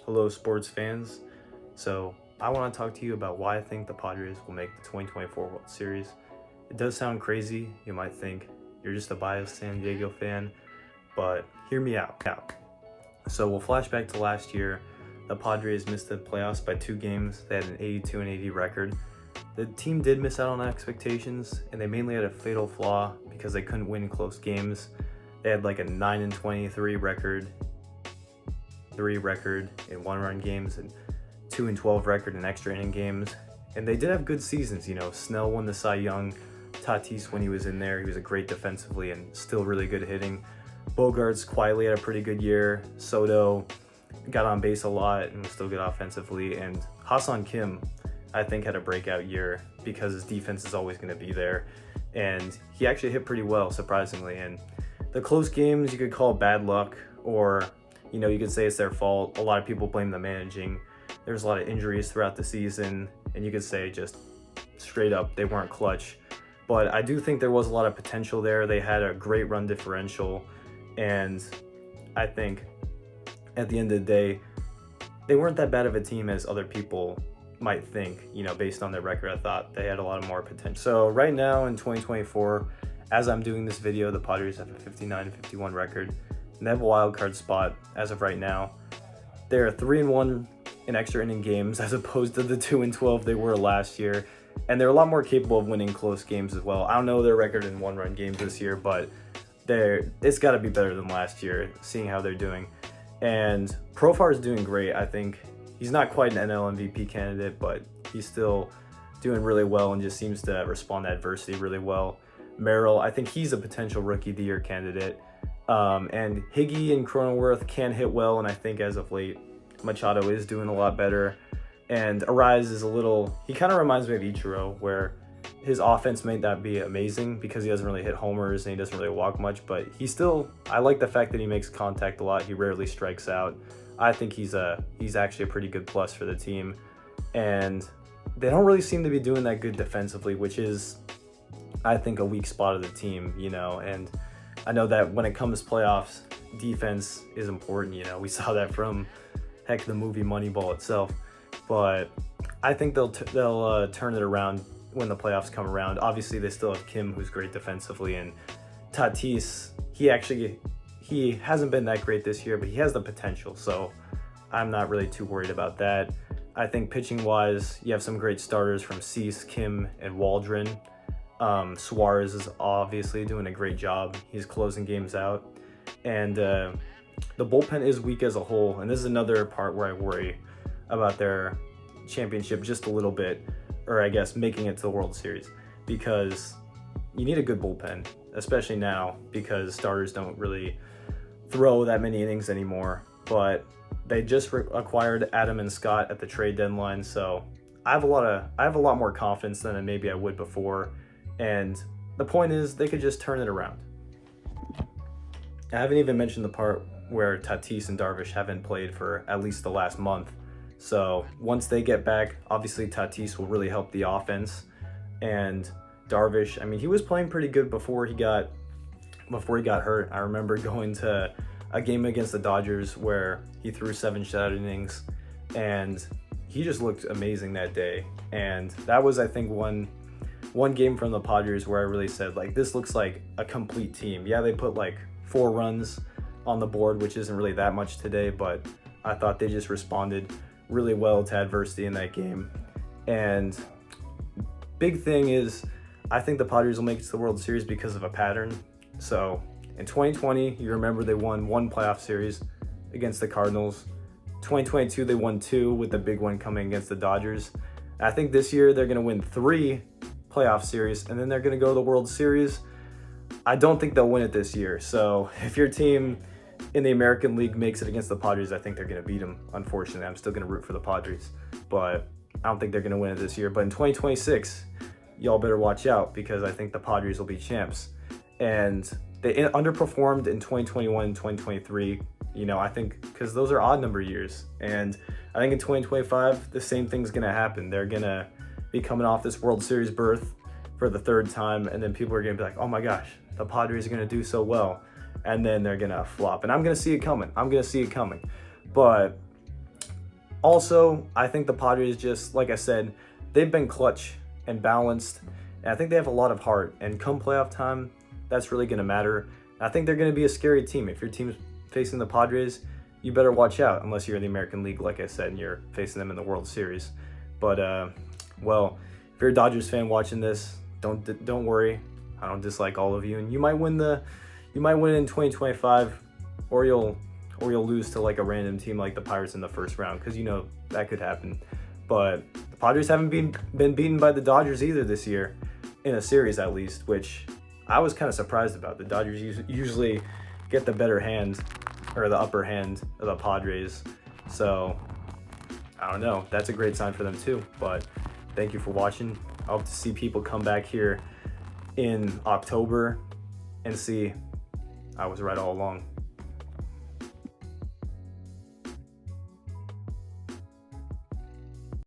Hello, sports fans. So, I want to talk to you about why I think the Padres will make the 2024 World Series. It does sound crazy. You might think you're just a biased San Diego fan, but hear me out. So, we'll flash back to last year. The Padres missed the playoffs by 2 games. They had an 82-80 record. The team did miss out on expectations, and they mainly had a fatal flaw because they couldn't win close games. They had like a 9-23 record, 3 record in 1-run games, and 2-12 record in extra inning games. And they did have good seasons. Snell won the Cy Young. Tatis, when he was in there, he was a great defensively and still really good hitting. Bogarts quietly had a pretty good year. Soto got on base a lot and was still good offensively. And Ha-Seong Kim, I think, had a breakout year because his defense is always going to be there. And he actually hit pretty well, surprisingly. And the close games, you could call bad luck, or, you could say it's their fault. A lot of people blame the managing. There's a lot of injuries throughout the season, and you could say just straight up they weren't clutch. But I do think there was a lot of potential there. They had a great run differential, and I think at the end of the day, they weren't that bad of a team as other people might think, based on their record. I thought they had a lot of more potential. So right now in 2024, as I'm doing this video, the Padres have a 59-51 record, and they have a wild card spot as of right now. They're 3-1 in extra inning games as opposed to the 2-12 they were last year, and they're a lot more capable of winning close games as well. I don't know their record in 1-run games this year, but it's got to be better than last year, seeing how they're doing. And Profar is doing great. I think he's not quite an NL MVP candidate, but he's still doing really well and just seems to respond to adversity really well. Merrill, I think he's a potential Rookie of the Year candidate. And Higgy and Cronenworth can hit well, and I think as of late, Machado is doing a lot better. And Arise is he kind of reminds me of Ichiro, where his offense may not be amazing because he doesn't really hit homers and he doesn't really walk much, but I like the fact that he makes contact a lot. He rarely strikes out. I think he's actually a pretty good plus for the team. And they don't really seem to be doing that good defensively, which is, I think, a weak spot of the team, and I know that when it comes to playoffs, defense is important. We saw that from, heck, the movie Moneyball itself. But I think they'll turn it around when the playoffs come around. Obviously, they still have Kim, who's great defensively, and Tatis, he hasn't been that great this year, but he has the potential, so I'm not really too worried about that. I think pitching-wise, you have some great starters from Cease, Kim, and Waldron. Suarez is obviously doing a great job. He's closing games out. And the bullpen is weak as a whole, and this is another part where I worry about their championship just a little bit, or I guess making it to the World Series, because you need a good bullpen, especially now because starters don't really throw that many innings anymore. But they just acquired Adam and Scott at the trade deadline, so I have a lot more confidence than maybe I would before. And the point is, they could just turn it around. I haven't even mentioned the part where Tatis and Darvish haven't played for at least the last month. So once they get back, obviously Tatis will really help the offense. And Darvish, he was playing pretty good before he got hurt. I remember going to a game against the Dodgers where he threw 7 shutout innings, and he just looked amazing that day. And that was, I think, one game from the Padres where I really said, this looks like a complete team. Yeah, they put 4 runs on the board, which isn't really that much today, but I thought they just responded really well to adversity in that game. And big thing is, I think the Padres will make it to the World Series because of a pattern. So in 2020, you remember they won 1 playoff series against the Cardinals. 2022, they won 2, with the big one coming against the Dodgers. I think this year they're going to win 3 playoff series, and then they're going to go to the World Series. I don't think they'll win it this year. So if your team in the American League makes it against the Padres, I think they're going to beat them. Unfortunately, I'm still going to root for the Padres, but I don't think they're going to win it this year. But in 2026, y'all better watch out, because I think the Padres will be champs. And they underperformed in 2021 and 2023, I think, because those are odd number years. And I think in 2025, the same thing's going to happen. They're going to be coming off this World Series berth for the 3rd time, and then people are going to be like, oh my gosh, the Padres are going to do so well. And then they're going to flop. And I'm going to see it coming. But Also, I think the Padres, just like I said, they've been clutch and balanced, and I think they have a lot of heart. And come playoff time, that's really going to matter. I think they're going to be a scary team. If your team's facing the Padres, you better watch out, unless you're in the American League, like I said, and you're facing them in the World Series. But well, if you're a Dodgers fan watching this, don't worry. I don't dislike all of you, and you might win in 2025, or you'll lose to like a random team like the Pirates in the first round, because that could happen. But the Padres haven't been beaten by the Dodgers either this year, in a series at least, which I was kind of surprised about. The Dodgers usually get the better hand, or the upper hand of the Padres. So I don't know. That's a great sign for them too. But thank you for watching. I hope to see people come back here in October and see I was right all along.